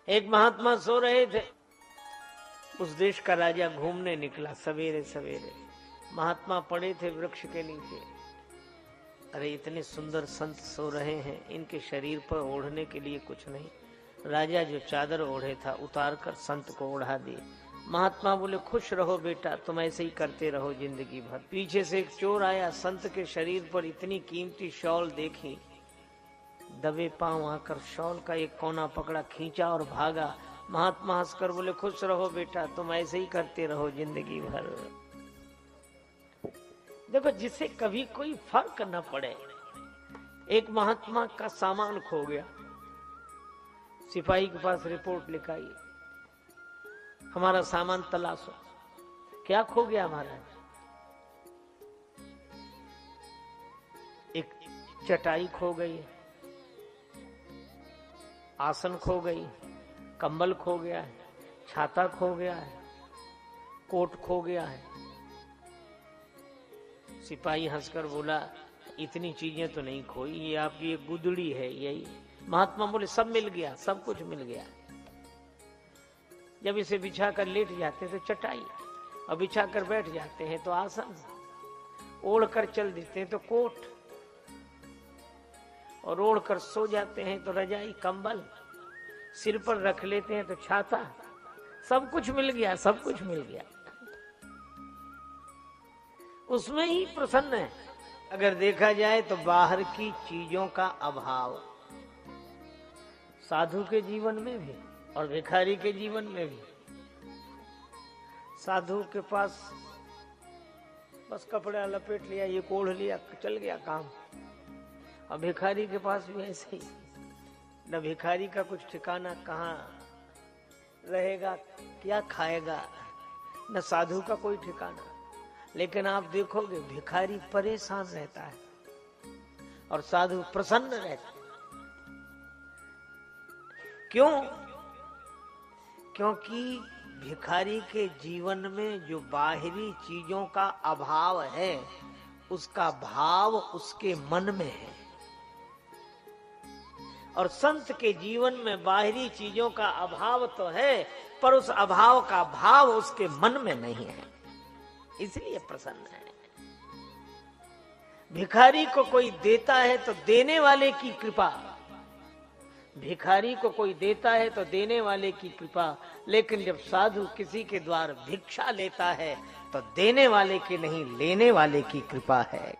एक महात्मा सो रहे थे। उस देश का राजा घूमने निकला सवेरे सवेरे। महात्मा पड़े थे वृक्ष के नीचे। अरे इतने सुंदर संत सो रहे हैं, इनके शरीर पर ओढ़ने के लिए कुछ नहीं। राजा जो चादर ओढ़े था उतार कर संत को ओढ़ा दिए। महात्मा बोले खुश रहो बेटा, तुम ऐसे ही करते रहो जिंदगी भर। पीछे से एक चोर आया, संत के शरीर पर इतनी कीमती शॉल देखी, दबे पांव आकर शॉल का एक कोना पकड़ा, खींचा और भागा। महात्मा हंसकर बोले खुश रहो बेटा, तुम ऐसे ही करते रहो जिंदगी भर। देखो जिसे कभी कोई फर्क न पड़े। एक महात्मा का सामान खो गया, सिपाही के पास रिपोर्ट लिखाई, हमारा सामान तलाशो। क्या खो गया महाराज? एक चटाई खो गई, आसन खो गई, कंबल खो गया है, छाता खो गया है, कोट खो गया है। सिपाही हंसकर बोला इतनी चीजें तो नहीं खोई, ये आपकी एक गुदड़ी है यही। महात्मा बोले सब मिल गया, सब कुछ मिल गया। जब इसे बिछा कर लेट जाते हैं तो चटाई, और बिछा कर बैठ जाते हैं तो आसन, ओढ़ कर चल देते हैं तो कोट, और ओढ़ कर सो जाते हैं तो रजाई कंबल, सिर पर रख लेते हैं तो छाता। सब कुछ मिल गया, सब कुछ मिल गया। उसमें ही प्रसन्न है। अगर देखा जाए तो बाहर की चीजों का अभाव साधु के जीवन में भी और भिखारी के जीवन में भी। साधु के पास बस कपड़ा लपेट लिया, ये ओढ़ लिया, चल गया काम। और भिखारी के पास भी ऐसे ही, न भिखारी का कुछ ठिकाना, कहाँ रहेगा, क्या खाएगा, न साधु का कोई ठिकाना। लेकिन आप देखोगे भिखारी परेशान रहता है और साधु प्रसन्न रहता है। क्यों? क्योंकि भिखारी के जीवन में जो बाहरी चीजों का अभाव है, उसका भाव उसके मन में है। और संत के जीवन में बाहरी चीजों का अभाव तो है, पर उस अभाव का भाव उसके मन में नहीं है, इसलिए प्रसन्न है। भिखारी को कोई देता है तो देने वाले की कृपा, भिखारी को कोई देता है तो देने वाले की कृपा। लेकिन जब साधु किसी के द्वार भिक्षा लेता है तो देने वाले की नहीं, लेने वाले की कृपा है।